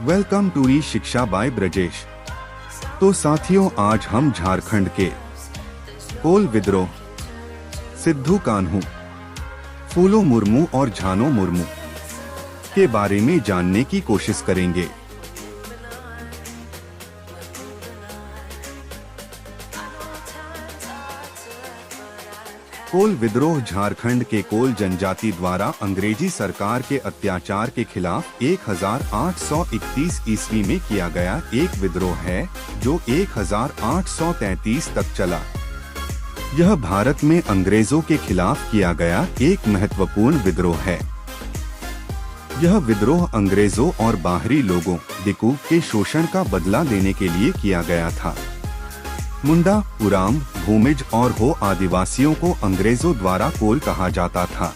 Welcome to ई शिक्षा bye Brajesh. तो साथियों, आज हम झारखंड के कोल विद्रोह, सिद्धू कान्हू, फूलो मुर्मू और झानो मुर्मू के बारे में जानने की कोशिश करेंगे। कोल विद्रोह झारखंड के कोल जनजाति द्वारा अंग्रेजी सरकार के अत्याचार के खिलाफ 1831 ईस्वी में किया गया एक विद्रोह है, जो 1833 तक चला। यह भारत में अंग्रेजों के खिलाफ किया गया एक महत्वपूर्ण विद्रोह है। यह विद्रोह अंग्रेजों और बाहरी लोगों दिकू के शोषण का बदला लेने के लिए किया गया था। मुंडा, उराम, भूमिज और हो आदिवासियों को अंग्रेजों द्वारा कोल कहा जाता था।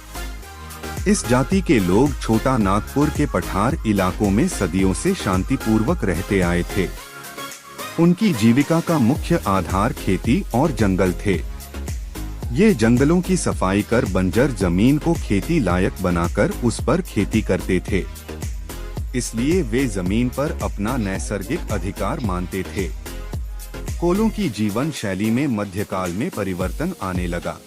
इस जाति के लोग छोटा नागपुर के पठार इलाकों में सदियों से शांतिपूर्वक रहते आए थे। उनकी जीविका का मुख्य आधार खेती और जंगल थे। ये जंगलों की सफाई कर बंजर जमीन को खेती लायक बनाकर उस पर खेती करते थे। इसलिए वे जमीन पर अपना नैसर्गिक अधिकार मानते थे। कोलों की जीवन शैली में मध्यकाल में परिवर्तन आने लगा।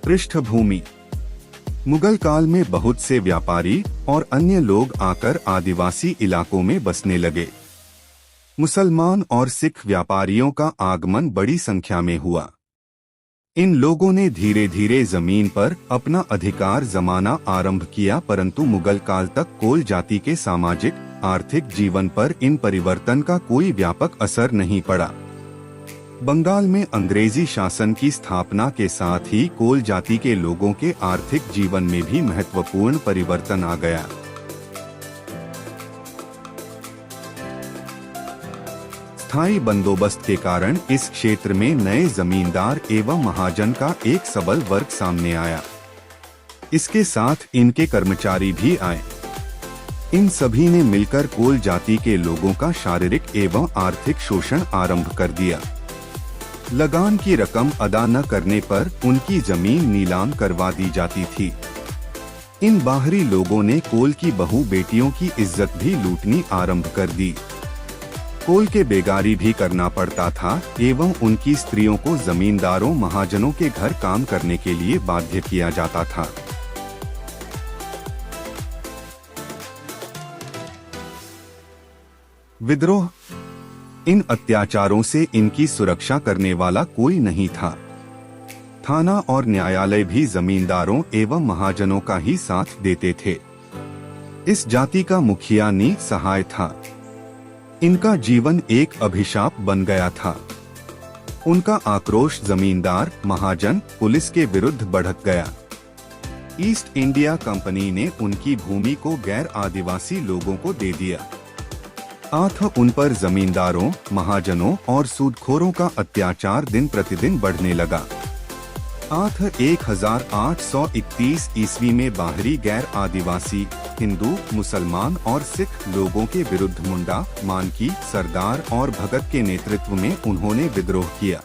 पृष्ठभूमि: मुगल काल में बहुत से व्यापारी और अन्य लोग आकर आदिवासी इलाकों में बसने लगे। मुसलमान और सिख व्यापारियों का आगमन बड़ी संख्या में हुआ। इन लोगों ने धीरे धीरे जमीन पर अपना अधिकार जमाना आरंभ किया, परंतु मुगल काल तक कोल जाति के सामाजिक आर्थिक जीवन पर इन परिवर्तन का कोई व्यापक असर नहीं पड़ा। बंगाल में अंग्रेजी शासन की स्थापना के साथ ही कोल जाति के लोगों के आर्थिक जीवन में भी महत्वपूर्ण परिवर्तन आ गया। स्थायी बंदोबस्त के कारण इस क्षेत्र में नए जमींदार एवं महाजन का एक सबल वर्ग सामने आया। इसके साथ इनके कर्मचारी भी आए। इन सभी ने मिलकर कोल जाति के लोगों का शारीरिक एवं आर्थिक शोषण आरंभ कर दिया। लगान की रकम अदा न करने पर उनकी जमीन नीलाम करवा दी जाती थी। इन बाहरी लोगों ने कोल की बहू बेटियों की इज्जत भी लूटनी आरंभ कर दी। कोल के बेगारी भी करना पड़ता था एवं उनकी स्त्रियों को जमींदारों महाजनों के घर काम करने के लिए बाध्य किया जाता था। विद्रोह: इन अत्याचारों से इनकी सुरक्षा करने वाला कोई नहीं था। थाना और न्यायालय भी जमींदारों एवं महाजनों का ही साथ देते थे। इस जाति का मुखिया नी सहाय था। इनका जीवन एक अभिशाप बन गया था। उनका आक्रोश जमींदार, महाजन, पुलिस के विरुद्ध भड़क गया। ईस्ट इंडिया कंपनी ने उनकी भूमि को गैर आदिवासी लोगों को दे दिया। आठ उन पर जमींदारों, महाजनों और सूदखोरों का अत्याचार दिन प्रतिदिन बढ़ने लगा। 1831 ईस्वी में बाहरी गैर आदिवासी हिंदू, मुसलमान और सिख लोगों के विरुद्ध मुंडा, मानकी, सरदार और भगत के नेतृत्व में उन्होंने विद्रोह किया।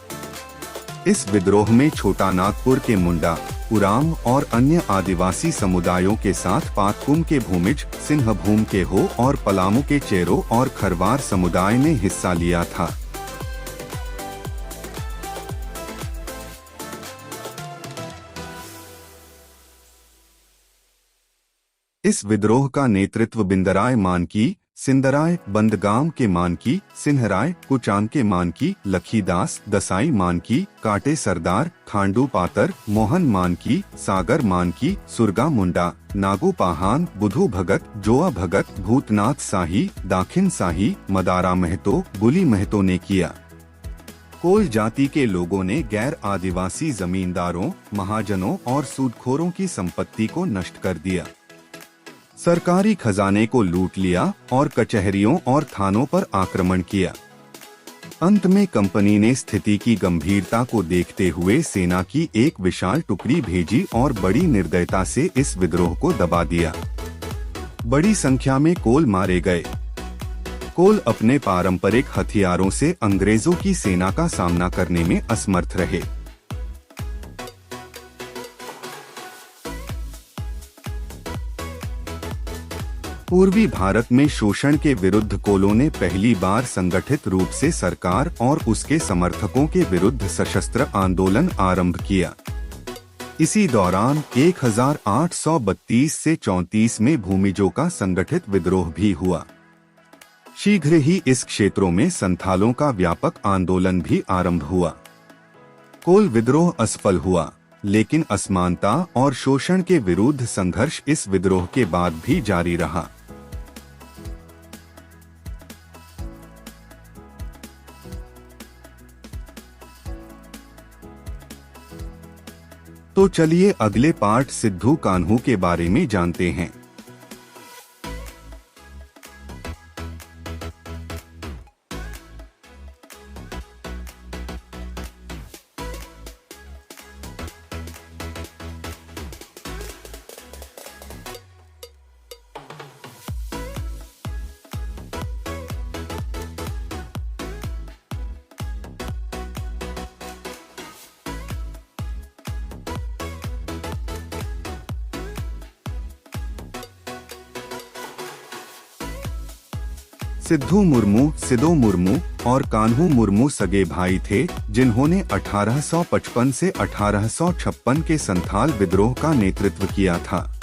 इस विद्रोह में छोटा नागपुर के मुंडा, उराम और अन्य आदिवासी समुदायों के साथ पातकुम के भूमिज, सिंहभूम के हो और पलामू के चेरो और खरवार समुदाय ने हिस्सा लिया था। इस विद्रोह का नेतृत्व बिंदराय मानकी, सिंदराय, बंदगाम के मानकी, सिन्हराय, कुचान के मानकी, लखीदास, दसाई मानकी, काटे सरदार, खांडू पातर, मोहन मानकी, सागर मानकी, सुरगा मुंडा, नागू पाहान, बुधू भगत, जोआ भगत, भूतनाथ शाही, दाखिन शाही, मदारा महतो, बुली महतो ने किया। कोल जाति के लोगों ने गैर आदिवासी जमींदारों, महाजनों और सूदखोरों की संपत्ति को नष्ट कर दिया। सरकारी खजाने को लूट लिया और कचहरियों और थानों पर आक्रमण किया। अंत में कंपनी ने स्थिति की गंभीरता को देखते हुए सेना की एक विशाल टुकड़ी भेजी और बड़ी निर्दयता से इस विद्रोह को दबा दिया। बड़ी संख्या में कोल मारे गए। कोल अपने पारंपरिक हथियारों से अंग्रेजों की सेना का सामना करने में असमर्थ रहे। पूर्वी भारत में शोषण के विरुद्ध कोलों ने पहली बार संगठित रूप से सरकार और उसके समर्थकों के विरुद्ध सशस्त्र आंदोलन आरंभ किया। इसी दौरान 1832 से 34 में भूमिजों का संगठित विद्रोह भी हुआ। शीघ्र ही इस क्षेत्रों में संथालों का व्यापक आंदोलन भी आरंभ हुआ। कोल विद्रोह असफल हुआ, लेकिन असमानता और शोषण के विरुद्ध संघर्ष इस विद्रोह के बाद भी जारी रहा। तो चलिए अगले पार्ट सिद्धू कान्हू के बारे में जानते हैं। सिद्धू मुर्मू, सिदो मुर्मू और कान्हू मुर्मू सगे भाई थे, जिन्होंने 1855 से 1856 के संथाल विद्रोह का नेतृत्व किया था।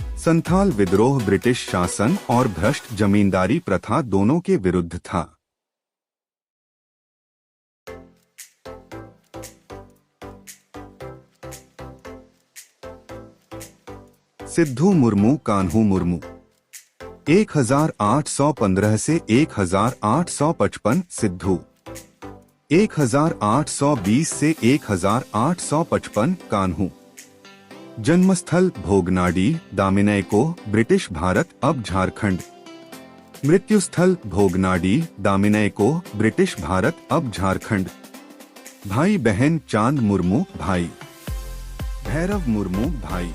संथाल विद्रोह ब्रिटिश शासन और भ्रष्ट जमींदारी प्रथा दोनों के विरुद्ध था। सिद्धू मुर्मू, कान्हू मुर्मू 1815 से 1855, सिद्धू 1820 से 1855, कान्हू। जन्मस्थल भोगनाडी, दामिनैको, ब्रिटिश भारत अब झारखंड। मृत्युस्थल भोगनाडी, दामिनैको, ब्रिटिश भारत अब झारखंड। भाई बहन चांद मुर्मू भाई, भैरव मुर्मू भाई,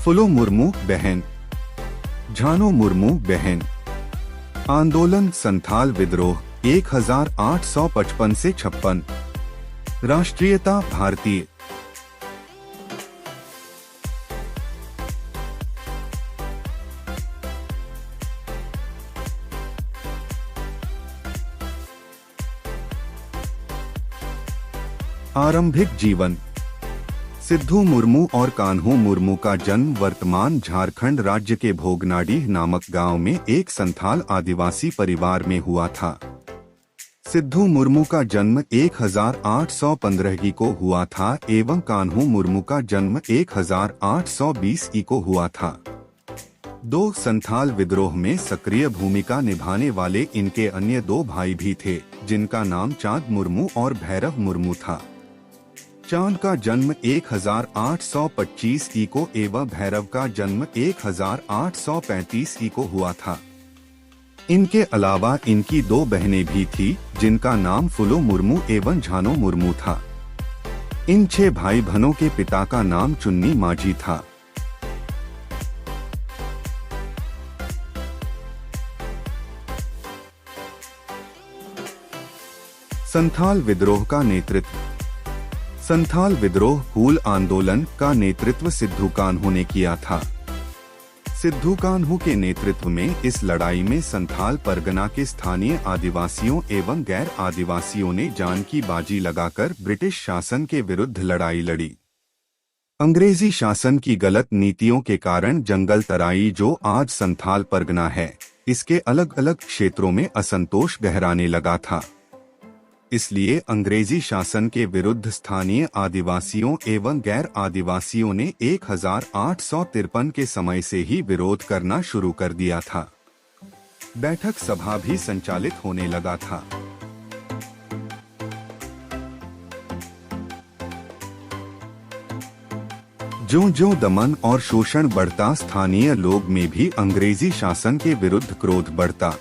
फुलो मुर्मू बहन, झानो मुर्मू बहन। आंदोलन संथाल विद्रोह 1855 से 56। राष्ट्रीयता भारतीय। आरंभिक जीवन। सिद्धू मुर्मू और कान्हू मुर्मू का जन्म वर्तमान झारखंड राज्य के भोगनाडी नामक गांव में एक संथाल आदिवासी परिवार में हुआ था। सिद्धू मुर्मू का जन्म 1815 ई को हुआ था एवं कान्हू मुर्मू का जन्म 1820 ई को हुआ था। दो संथाल विद्रोह में सक्रिय भूमिका निभाने वाले इनके अन्य दो भाई भी थे, जिनका नाम चांद मुर्मू और भैरव मुर्मू था। चांद का जन्म 1825 ई को एवं भैरव का जन्म 1835 ई को हुआ था। इनके अलावा इनकी दो बहनें भी थी, जिनका नाम फुलो मुर्मू एवं झानो मुर्मू था। इन 6 भाई बहनों के पिता का नाम चुन्नी माझी था। संथाल विद्रोह का नेतृत्व। संथाल विद्रोह हूल आंदोलन का नेतृत्व सिद्धू कान्हू ने किया था। सिद्धू कान्हू के नेतृत्व में इस लड़ाई में संथाल परगना के स्थानीय आदिवासियों एवं गैर आदिवासियों ने जान की बाजी लगाकर ब्रिटिश शासन के विरुद्ध लड़ाई लड़ी। अंग्रेजी शासन की गलत नीतियों के कारण जंगल तराई जो आज संथाल परगना है, इसके अलग अलग क्षेत्रों में असंतोष गहराने लगा था। इसलिए अंग्रेजी शासन के विरुद्ध स्थानीय आदिवासियों एवं गैर आदिवासियों ने 1853 के समय से ही विरोध करना शुरू कर दिया था। बैठक सभा भी संचालित होने लगा था। ज्यों-ज्यों दमन और शोषण बढ़ता, स्थानीय लोग में भी अंग्रेजी शासन के विरुद्ध क्रोध बढ़ता।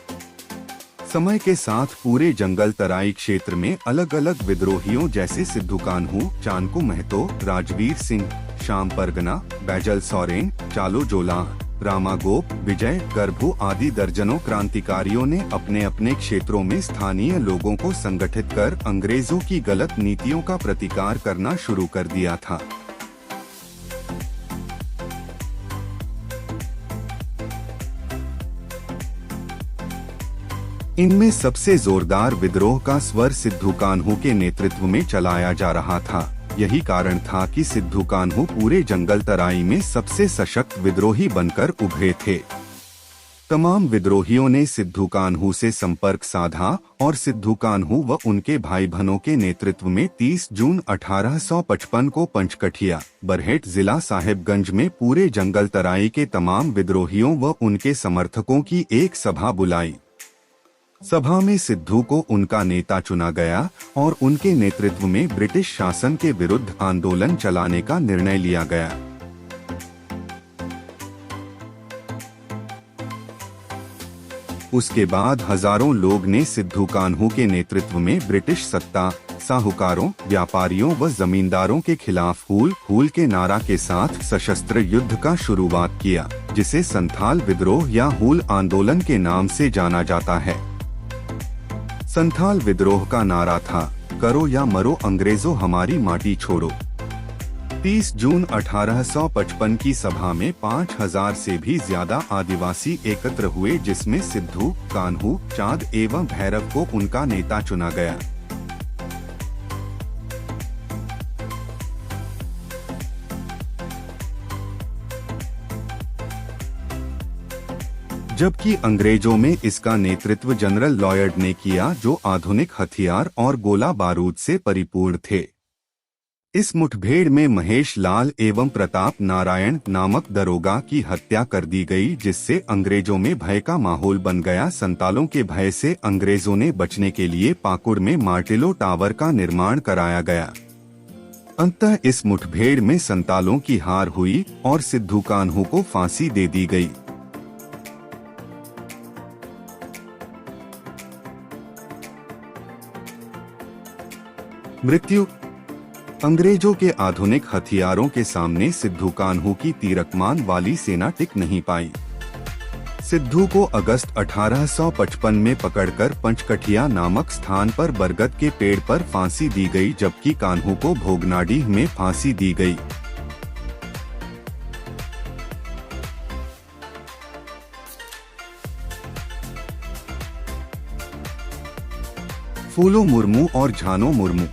समय के साथ पूरे जंगल तराई क्षेत्र में अलग अलग विद्रोहियों जैसे सिद्धू कान्हू, चानकू महतो, राजवीर सिंह, श्याम परगना, बैजल सोरेन, चालो जोला, रामागोप, विजय गर्भू आदि दर्जनों क्रांतिकारियों ने अपने अपने क्षेत्रों में स्थानीय लोगों को संगठित कर अंग्रेजों की गलत नीतियों का प्रतिकार करना शुरू कर दिया था। इनमें सबसे जोरदार विद्रोह का स्वर सिद्धू कान्हू के नेतृत्व में चलाया जा रहा था। यही कारण था कि सिद्धू कान्हू पूरे जंगल तराई में सबसे सशक्त विद्रोही बनकर उभरे थे। तमाम विद्रोहियों ने सिद्धू कान्हू से संपर्क साधा और सिद्धू कान्हू व उनके भाई बहनों के नेतृत्व में 30 जून 1855 को पंचकठिया, बरहेट जिला साहेबगंज में पूरे जंगल तराई के तमाम विद्रोहियों व उनके समर्थकों की एक सभा बुलाई। सभा में सिद्धू को उनका नेता चुना गया और उनके नेतृत्व में ब्रिटिश शासन के विरुद्ध आंदोलन चलाने का निर्णय लिया गया। उसके बाद हजारों लोग ने सिद्धू कान्हू के नेतृत्व में ब्रिटिश सत्ता, साहूकारों, व्यापारियों व जमींदारों के खिलाफ हूल हूल के नारा के साथ सशस्त्र युद्ध का शुरुआत किया, जिसे संथाल विद्रोह या हूल आंदोलन के नाम से जाना जाता है। संथाल विद्रोह का नारा था, करो या मरो अंग्रेजों हमारी माटी छोड़ो। 30 जून 1855 की सभा में 5000 से भी ज्यादा आदिवासी एकत्र हुए, जिसमें सिद्धू कान्हू, चांद एवं भैरव को उनका नेता चुना गया। जबकि अंग्रेजों में इसका नेतृत्व जनरल लॉयड ने किया, जो आधुनिक हथियार और गोला बारूद से परिपूर्ण थे। इस मुठभेड़ में महेश लाल एवं प्रताप नारायण नामक दरोगा की हत्या कर दी गई, जिससे अंग्रेजों में भय का माहौल बन गया। संतालों के भय से अंग्रेजों ने बचने के लिए पाकुड़ में मार्टेलो टावर का निर्माण कराया गया। अंततः इस मुठभेड़ में संतालों की हार हुई और सिद्धू कान्हू को फांसी दे दी गई। मृत्यु। अंग्रेजों के आधुनिक हथियारों के सामने सिद्धू कान्हू की तीरकमान वाली सेना टिक नहीं पाई। सिद्धू को अगस्त 1855 में पकड़कर पंचकठिया नामक स्थान पर बरगद के पेड़ पर फांसी दी गई, जबकि कान्हू को भोगनाडीह में फांसी दी गई। फूलो मुर्मू और झानो मुर्मू।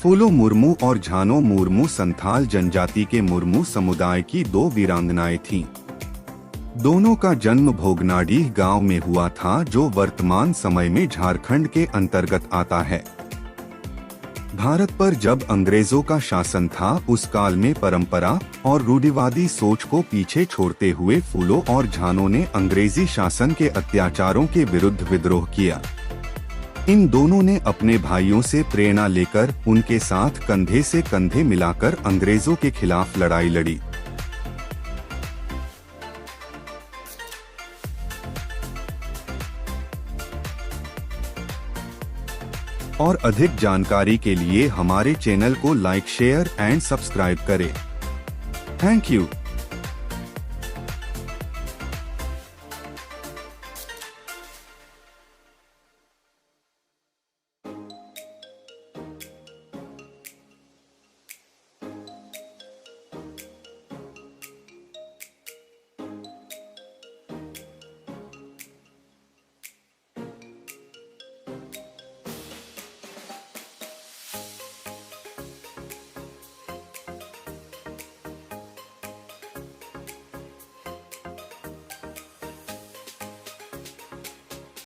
फूलो मुर्मू और झानो मुर्मू संथाल जनजाति के मुर्मू समुदाय की दो वीरांगनाएं थीं। दोनों का जन्म भोगनाडीह गांव में हुआ था, जो वर्तमान समय में झारखंड के अंतर्गत आता है। भारत पर जब अंग्रेजों का शासन था, उस काल में परंपरा और रूढ़िवादी सोच को पीछे छोड़ते हुए फूलो और झानो ने अंग्रेजी शासन के अत्याचारों के विरुद्ध विद्रोह किया। इन दोनों ने अपने भाइयों से प्रेरणा लेकर उनके साथ कंधे से कंधे मिलाकर अंग्रेजों के खिलाफ लड़ाई लड़ी। और अधिक जानकारी के लिए हमारे चैनल को लाइक, शेयर एंड सब्सक्राइब करें। Thank you.